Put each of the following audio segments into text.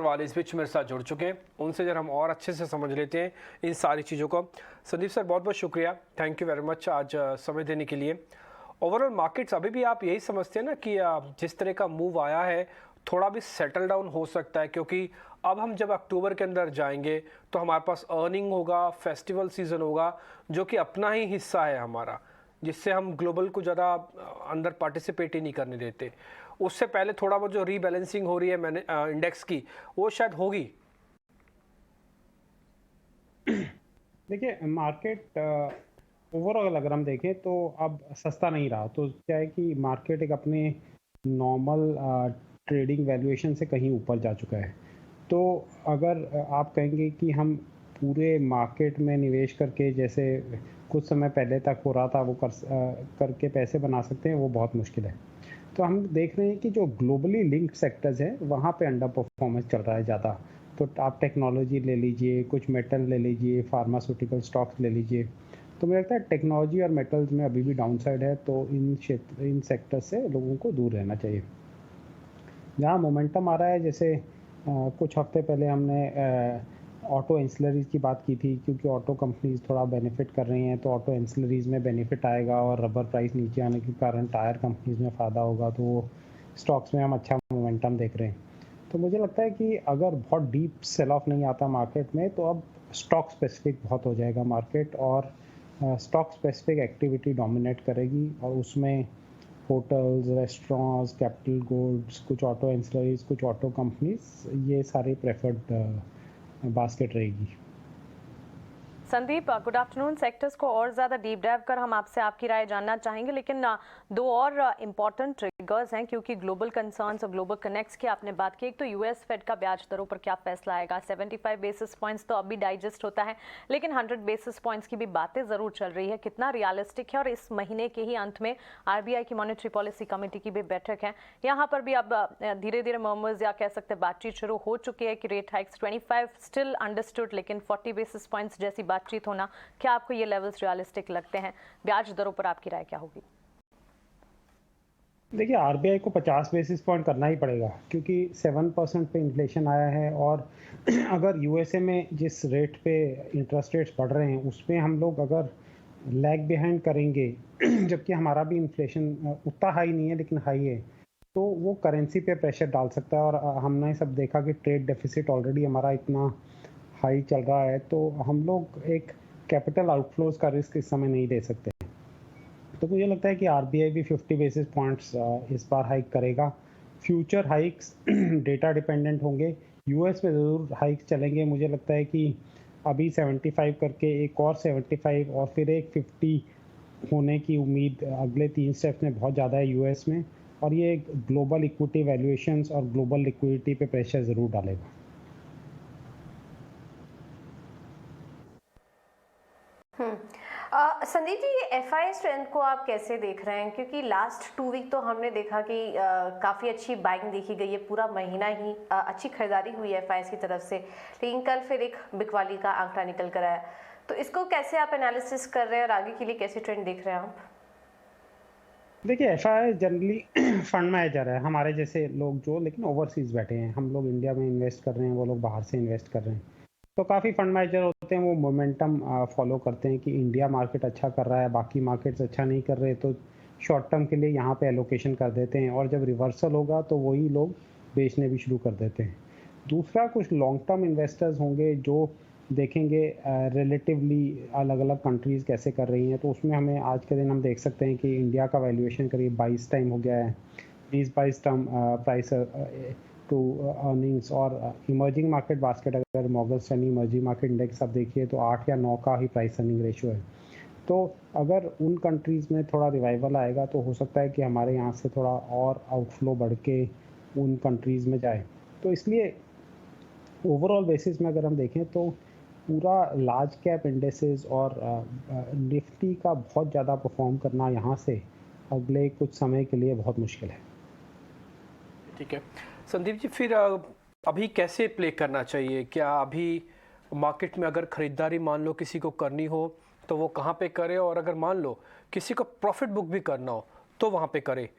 वाले इस बीच मेरे साथ जुड़ चुके हैं, उनसे जरा हम और अच्छे से समझ लेते हैं इन सारी चीज़ों को। संदीप सर, बहुत बहुत शुक्रिया, थैंक यू वेरी मच आज समय देने के लिए। ओवरऑल मार्केट्स अभी भी आप यही समझते हैं ना कि जिस तरह का मूव आया है थोड़ा भी सेटल डाउन हो सकता है, क्योंकि अब हम जब अक्टूबर के अंदर जाएंगे तो हमारे पास अर्निंग होगा, फेस्टिवल सीजन होगा, जो कि अपना ही हिस्सा है हमारा, जिससे हम ग्लोबल को ज़्यादा अंदर पार्टिसिपेट ही नहीं करने देते। उससे पहले थोड़ा बहुत जो रीबैलेंसिंग हो रही है मैंने इंडेक्स की, वो शायद होगी। देखिए मार्केट ओवरऑल अगर हम देखें तो अब सस्ता नहीं रहा, तो क्या है कि मार्केट एक अपने नॉर्मल ट्रेडिंग वैल्यूएशन से कहीं ऊपर जा चुका है। तो अगर आप कहेंगे कि हम पूरे मार्केट में निवेश करके जैसे कुछ समय पहले तक हो रहा था वो करके पैसे बना सकते हैं, वो बहुत मुश्किल है। तो हम देख रहे हैं कि जो ग्लोबली लिंक्ड सेक्टर्स हैं वहाँ पे अंडर परफॉर्मेंस चल रहा है ज़्यादा। तो आप टेक्नोलॉजी ले लीजिए, कुछ मेटल ले लीजिए, फार्मास्यूटिकल स्टॉक्स ले लीजिए। तो मुझे लगता है टेक्नोलॉजी और मेटल्स में अभी भी डाउनसाइड है, तो इन सेक्टर से लोगों को दूर रहना चाहिए। जहाँ मोमेंटम आ रहा है, जैसे कुछ हफ्ते पहले हमने ऑटो एंसिलरीज की बात की थी, क्योंकि ऑटो कंपनीज थोड़ा बेनिफिट कर रही हैं, तो ऑटो एंसिलरीज में बेनिफिट आएगा और रबर प्राइस नीचे आने के कारण टायर कंपनीज में फ़ायदा होगा, तो वो स्टॉक्स में हम अच्छा मोमेंटम देख रहे हैं। तो मुझे लगता है कि अगर बहुत डीप सेल ऑफ नहीं आता मार्केट में, तो अब स्टॉक स्पेसिफिक बहुत हो जाएगा मार्केट, और स्टॉक स्पेसिफिक एक्टिविटी डोमिनेट करेगी, और उसमें होटल्स, रेस्टोरेंट्स, कैपिटल गुड्स, कुछ ऑटो एंसिलरीज, कुछ ऑटो कंपनीज, ये सारी प्रेफर्ड बास्केट रहेगी। Sandeep, good afternoon. सेक्टर्स को और ज़्यादा डीप डाइव कर हम आपसे आपकी राय जानना चाहेंगे, लेकिन दो और इम्पॉर्टेंट ट्रिगर्स हैं, क्योंकि ग्लोबल कंसर्न्स और ग्लोबल कनेक्ट्स की आपने बात की। एक तो यूएस फेड का ब्याज दरों पर क्या फैसला आएगा। 75 बेसिस पॉइंट्स तो अभी डाइजेस्ट होता है, लेकिन 100 बेसिस पॉइंट्स की भी बातें ज़रूर चल रही है। कितना रियलिस्टिक है? और इस महीने के ही अंत में आरबीआई की मॉनेटरी पॉलिसी कमेटी की भी बैठक है, यहाँ पर भी अब धीरे धीरे मर्मर्स या कह सकते बातचीत शुरू हो चुकी है कि रेट हाइक्स 25 स्टिल अंडरस्टूड, लेकिन 40 बेसिस पॉइंट्स जैसी बातचीत होना, क्या आपको ये लेवल्स रियलिस्टिक लगते हैं? ब्याज दरों पर आपकी राय क्या होगी? देखिए आरबीआई को 50 बेसिस पॉइंट करना ही पड़ेगा, क्योंकि 7% पे इन्फ्लेशन आया है, और अगर यूएसए में जिस रेट पे इंटरेस्ट रेट्स बढ़ रहे हैं उसमें हम लोग अगर लैग बिहाइंड करेंगे जबकि हमारा भी इन्फ्लेशन उतना हाई नहीं है लेकिन हाई है, तो वो करेंसी पे प्रेशर डाल सकता है। और हमने सब देखा कि ट्रेड डेफिसिट ऑलरेडी हमारा इतना हाई चल रहा है, तो हम लोग एक कैपिटल आउटफ्लोज का रिस्क इस समय नहीं ले सकते। तो मुझे लगता है कि आरबीआई भी 50 बेसिस पॉइंट्स इस बार हाइक करेगा। फ्यूचर हाइक्स डेटा डिपेंडेंट होंगे, यूएस में ज़रूर हाइक्स चलेंगे। मुझे लगता है कि अभी 75 करके एक और 75 और फिर एक 50 होने की उम्मीद अगले 3 स्टेप्स में बहुत ज़्यादा है यूएस में, और ये ग्लोबल इक्विटी वैल्यूएशंस और ग्लोबल लिक्विडिटी पे प्रेशर ज़रूर डालेगा। संदीप जी, ये एफआई स्ट्रेंथ को आप कैसे देख रहे हैं? क्योंकि लास्ट 2 वीक तो हमने देखा कि काफ़ी अच्छी बाइंग देखी गई है, पूरा महीना ही अच्छी खरीदारी हुई है एफआई की तरफ से, लेकिन कल फिर एक बिकवाली का आंकड़ा निकल कर आया। तो इसको कैसे आप एनालिसिस कर रहे हैं और आगे के लिए कैसे ट्रेंड देख रहे हैं आप? देखिए एफआई जनरली फंड मैनेजर है, हमारे जैसे लोग जो लेकिन ओवरसीज बैठे हैं, हम लोग इंडिया में इन्वेस्ट कर रहे हैं, वो लोग बाहर से इन्वेस्ट कर रहे हैं। तो काफ़ी फंड मैनेजर होते हैं, वो मोमेंटम फॉलो करते हैं कि इंडिया मार्केट अच्छा कर रहा है, बाकी मार्केट्स अच्छा नहीं कर रहे, तो शॉर्ट टर्म के लिए यहाँ पे एलोकेशन कर देते हैं, और जब रिवर्सल होगा तो वही लोग बेचने भी शुरू कर देते हैं। दूसरा, कुछ लॉन्ग टर्म इन्वेस्टर्स होंगे जो देखेंगे रिलेटिवली अलग अलग कंट्रीज़ कैसे कर रही हैं, तो उसमें हमें आज के दिन हम देख सकते हैं कि इंडिया का वैल्यूएशन करीब 22 टाइम हो गया है, 20-22 टाइम प्राइस टू अर्निंग्स। और इमर्जिंग मार्केट बास्केट अगर Morgan Stanley emerging market index आप देखिए तो 8 या 9 का ही प्राइस अर्निंग रेशियो है। तो अगर उन कंट्रीज़ में थोड़ा रिवाइवल आएगा तो हो सकता है कि हमारे यहाँ से थोड़ा और आउटफ्लो बढ़ के उन कंट्रीज़ में जाए। तो इसलिए ओवरऑल बेसिस में अगर हम देखें तो पूरा लार्ज कैप इंडेसेस और निफ्टी का बहुत ज़्यादा परफॉर्म करना यहाँ से अगले कुछ समय के लिए बहुत मुश्किल है। ठीक है संदीप जी, फिर अभी कैसे प्ले करना चाहिए? क्या अभी मार्केट में अगर ख़रीदारी मान लो किसी को करनी हो तो वो कहाँ पे करे, और अगर मान लो किसी को प्रॉफिट बुक भी करना हो तो वहाँ पे करे?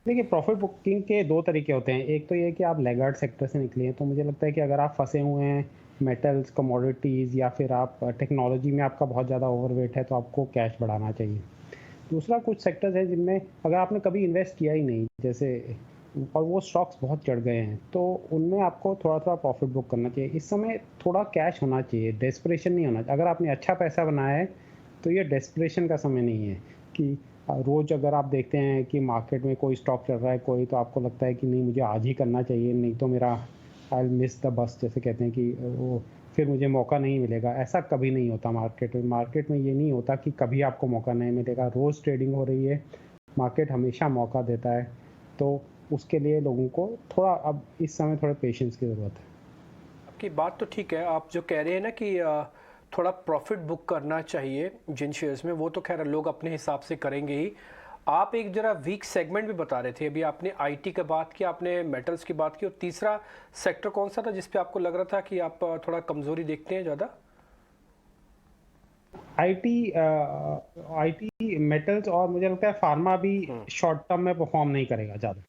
देखिए, प्रॉफिट बुकिंग के 2 तरीके होते हैं। एक तो ये कि आप लैगार्ड सेक्टर से निकले हैं, तो मुझे लगता है कि अगर आप फँसे हुए हैं मेटल्स, कमोडिटीज़ या फिर आप टेक्नोलॉजी में आपका बहुत ज़्यादा ओवरवेट है, तो आपको कैश बढ़ाना चाहिए। दूसरा, कुछ सेक्टर्स हैं जिनमें अगर आपने कभी इन्वेस्ट किया ही नहीं, जैसे और वो स्टॉक्स बहुत चढ़ गए हैं, तो उनमें आपको थोड़ा-थोड़ा प्रॉफिट बुक करना चाहिए। इस समय थोड़ा कैश होना चाहिए, डेस्परेशन नहीं होना चाहिए। अगर आपने अच्छा पैसा बनाया है, तो ये डेस्परेशन का समय नहीं है कि रोज़ अगर आप देखते हैं कि मार्केट में कोई स्टॉक चल रहा है कोई, तो आपको लगता है कि नहीं मुझे आज ही करना चाहिए, नहीं तो मेरा I will miss the bus, जैसे कहते हैं कि वो फिर मुझे मौका नहीं मिलेगा। ऐसा कभी नहीं होता मार्केट में। मार्केट में ये नहीं होता कि कभी आपको मौका नहीं मिलेगा। रोज़ ट्रेडिंग हो रही है, मार्केट हमेशा मौका देता है। तो उसके लिए लोगों को थोड़ा अब इस समय थोड़ा पेशेंस की ज़रूरत है। आपकी बात तो ठीक है, आप जो कह रहे हैं ना कि थोड़ा प्रॉफिट बुक करना चाहिए जिन शेयर्स में, वो तो खैर लोग अपने हिसाब से करेंगे ही। आप एक जरा वीक सेगमेंट भी बता रहे थे, अभी आपने आईटी की बात की, आपने मेटल्स की बात की, और तीसरा सेक्टर कौन सा था जिस पे आपको लग रहा था कि आप थोड़ा कमजोरी देखते हैं ज़्यादा? आईटी आईटी मेटल्स, और मुझे लगता है फार्मा भी शॉर्ट टर्म में परफॉर्म नहीं करेगा ज़्यादा।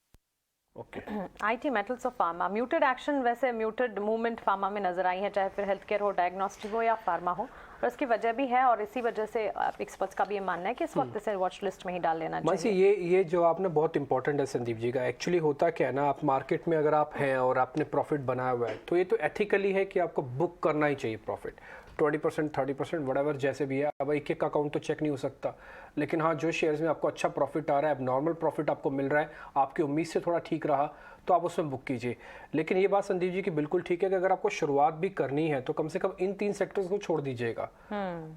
ओके। आईटी मेटल्स और फार्मा म्यूटेड एक्शन, वैसे म्यूटेड मूवमेंट फार्मा में नजर आई है, चाहे फिर हेल्थ केयर हो, डायग्नोस्टिक हो या फार्मा हो, और इसकी वजह भी है, और इसी वजह से एक्सपर्ट्स का भी ये मानना है कि इस वक्त इसे वॉच लिस्ट में ही डाल लेना मानसी, चाहिए। ये जो आपने बहुत इंपॉर्टेंट है संदीप जी का। एक्चुअली होता क्या है ना, आप मार्केट में अगर आप हैं और आपने प्रॉफिट बनाया हुआ है, तो ये तो एथिकली है कि आपको बुक करना ही चाहिए प्रॉफिट, 20% 30% वट जैसे भी है। अब एक एक अकाउंट तो चेक नहीं हो सकता, लेकिन हाँ, जो शेयर्स में आपको अच्छा प्रॉफिट आ रहा है, अब नॉर्मल प्रॉफिट आपको मिल रहा है, आपकी उम्मीद से थोड़ा ठीक रहा, तो आप उसमें बुक कीजिए। लेकिन ये बात संदीप जी की बिल्कुल ठीक है कि अगर आपको शुरुआत भी करनी है तो कम से कम इन 3 सेक्टर्स को छोड़ दीजिएगा,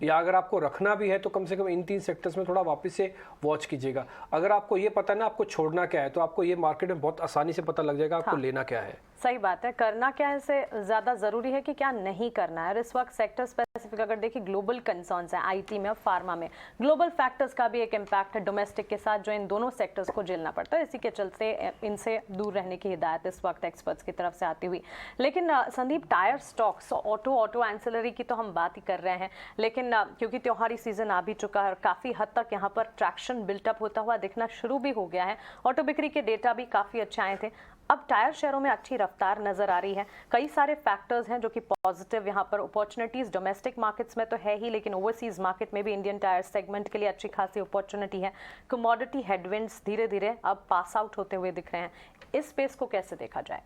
या अगर आपको रखना भी है तो कम से कम इन 3 सेक्टर्स में थोड़ा वापस से वॉच कीजिएगा। अगर आपको ये पता है ना आपको छोड़ना क्या है, तो आपको ये मार्केट में बहुत आसानी से पता लग जाएगा आपको लेना क्या है। सही बात है, करना क्या है से ज्यादा जरूरी है कि क्या नहीं करना है। और इस वक्त सेक्टर स्पेसिफिक अगर देखिए, ग्लोबल कंसर्न्स है आईटी में और फार्मा में, ग्लोबल फैक्टर्स का भी एक इम्पैक्ट है डोमेस्टिक के साथ, जो इन दोनों सेक्टर्स को झेलना पड़ता है। इसी के चलते इनसे दूर रहने की हिदायत इस वक्त एक्सपर्ट्स की तरफ से आती हुई। लेकिन Sandeep, tyre stocks, auto ancillary की तो हम बात ही कर रहे हैं, लेकिन क्योंकि त्योहारी सीजन आ भी चुका है और काफी हद तक यहाँ पर ट्रैक्शन बिल्टअप होता हुआ दिखना शुरू भी हो गया है, ऑटो बिक्री के डेटा भी काफी अच्छे आए थे। अब टायर शेयरों में अच्छी रफ्तार नजर आ रही है। कई सारे फैक्टर्स हैं जो कि पॉजिटिव, यहाँ पर अपॉर्चुनिटीज डोमेस्टिक मार्केट्स में तो है ही, लेकिन ओवरसीज मार्केट में भी इंडियन टायर सेगमेंट के लिए अच्छी खासी अपॉर्चुनिटी है। कमोडिटी हेडविंड्स धीरे धीरे अब पास आउट होते हुए दिख रहे हैं। इस स्पेस को कैसे देखा जाए?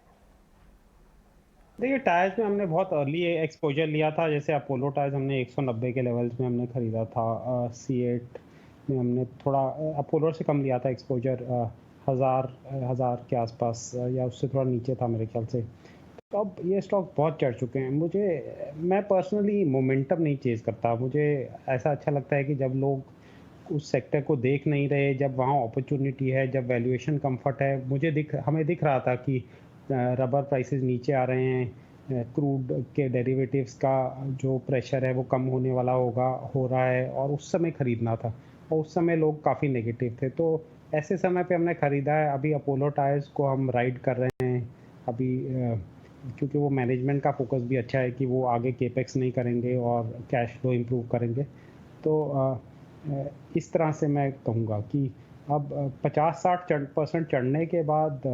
देखिए, टायर्स में हमने बहुत अर्ली एक्सपोजर लिया था। जैसे अपोलो टायर्स हमने 190 के लेवल्स में हमने खरीदा था। C8 में हमने थोड़ा अपोलो से कम लिया था एक्सपोजर, हज़ार के आसपास, या उससे थोड़ा नीचे था मेरे ख्याल से। तो अब ये स्टॉक बहुत चढ़ चुके हैं। मैं पर्सनली मोमेंटम नहीं चेज़ करता। मुझे ऐसा अच्छा लगता है कि जब लोग उस सेक्टर को देख नहीं रहे, जब वहाँ अपॉर्चुनिटी है, जब वैल्यूएशन कंफर्ट है। हमें दिख रहा था कि रबर प्राइसेस नीचे आ रहे हैं, क्रूड के डेरिवेटिव्स का जो प्रेशर है वो कम होने वाला हो रहा है, और उस समय ख़रीदना था, और उस समय लोग काफ़ी नेगेटिव थे। तो ऐसे समय पे हमने ख़रीदा है। अभी अपोलो टायर्स को हम राइड कर रहे हैं अभी, क्योंकि वो मैनेजमेंट का फोकस भी अच्छा है कि वो आगे केपेक्स नहीं करेंगे और कैश फ्लो इम्प्रूव करेंगे। तो इस तरह से मैं कहूँगा कि अब 50-60% चढ़ने के बाद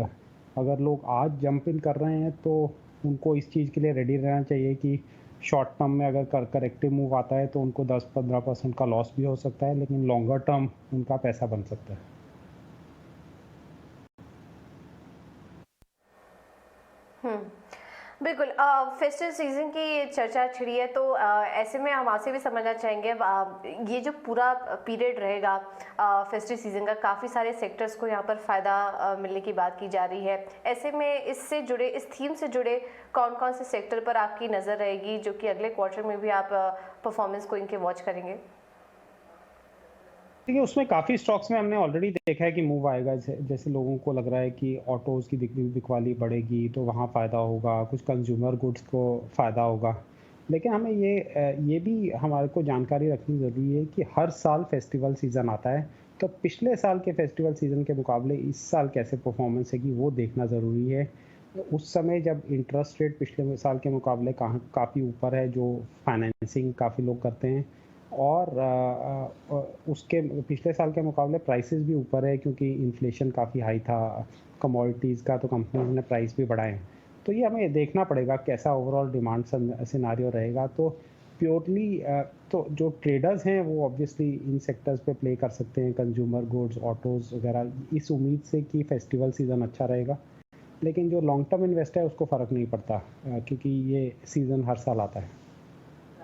अगर लोग आज जंप इन कर रहे हैं, तो उनको इस चीज़ के लिए रेडी रहना चाहिए कि शॉर्ट टर्म में अगर करेक्टिव मूव आता है तो उनको 10-15% का लॉस भी हो सकता है, लेकिन लॉन्गर टर्म उनका पैसा बन सकता है। बिल्कुल। फेस्टिव सीजन की चर्चा छिड़ी है, तो ऐसे में हम आपसे भी समझना चाहेंगे, ये जो पूरा पीरियड रहेगा फेस्टिव सीजन का, काफ़ी सारे सेक्टर्स को यहाँ पर फ़ायदा मिलने की बात की जा रही है। ऐसे में इससे जुड़े, इस थीम से जुड़े कौन कौन से सेक्टर पर आपकी नज़र रहेगी, जो कि अगले क्वार्टर में भी आप परफॉर्मेंस को इनके वॉच करेंगे? देखिए, उसमें काफ़ी स्टॉक्स में हमने ऑलरेडी देखा है कि मूव आएगा। जैसे लोगों को लग रहा है कि ऑटोज़ की बिकवाली बढ़ेगी, तो वहाँ फ़ायदा होगा, कुछ कंज्यूमर गुड्स को फ़ायदा होगा। लेकिन हमें ये भी हमारे को जानकारी रखनी ज़रूरी है कि हर साल फेस्टिवल सीज़न आता है, तो पिछले साल के फेस्टिवल सीज़न के मुकाबले इस साल कैसे परफॉर्मेंस है कि वो देखना ज़रूरी है। उस समय जब इंटरेस्ट रेट पिछले साल के मुकाबले काफ़ी ऊपर है, जो फाइनेंसिंग काफ़ी लोग करते हैं, और उसके पिछले साल के मुकाबले प्राइसेस भी ऊपर है क्योंकि इन्फ्लेशन काफ़ी हाई था कमोडिटीज़ का, तो कंपनीज ने प्राइस भी बढ़ाए हैं। तो ये हमें देखना पड़ेगा कैसा ओवरऑल डिमांड सिनारियो रहेगा। तो प्योरली तो जो ट्रेडर्स हैं वो ऑब्वियसली इन सेक्टर्स पे प्ले कर सकते हैं, कंज्यूमर गुड्स, ऑटोज़ वगैरह, इस उम्मीद से कि फेस्टिवल सीज़न अच्छा रहेगा। लेकिन जो लॉन्ग टर्म इन्वेस्टर है उसको फ़र्क नहीं पड़ता क्योंकि ये सीज़न हर साल आता है।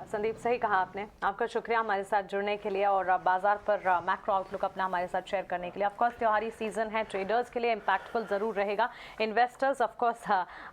संदीप, सही कहा आपने। आपका शुक्रिया हमारे साथ जुड़ने के लिए और बाजार पर मैक्रो आउटलुक अपना हमारे साथ शेयर करने के लिए। ऑफकोर्स त्योहारी सीजन है, ट्रेडर्स के लिए इम्पैक्टफुल ज़रूर रहेगा। इन्वेस्टर्स ऑफकोर्स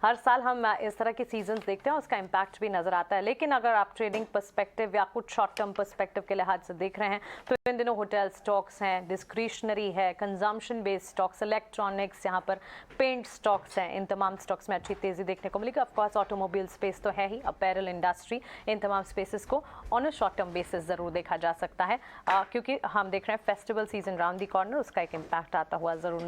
हर साल हम इस तरह के सीजन देखते हैं, उसका इम्पैक्ट भी नज़र आता है। लेकिन अगर आप ट्रेडिंग पर्सपेक्टिव या कुछ शॉर्ट टर्म पर्सपेक्टिव के लिहाज से देख रहे हैं तो इन दिनों होटल स्टॉक्स हैं, डिस्क्रिशनरी है, कंजम्पशन बेस्ड स्टॉक्स, इलेक्ट्रॉनिक्स, यहाँ पर पेंट स्टॉक्स हैं, इन तमाम स्टॉक्स में अच्छी तेज़ी देखने को मिलेगी। ऑफकोर्स ऑटोमोबाइल स्पेस तो है ही, अपैरल इंडस्ट्री, इन तमाम स्पेसेस को on a short term basis ज़रूर देखा जा सकता है क्योंकि हम देख रहे हैं फेस्टिवल सीजन राउंड दी कॉर्नर, उसका एक इम्पैक्ट आता हुआ ज़रूर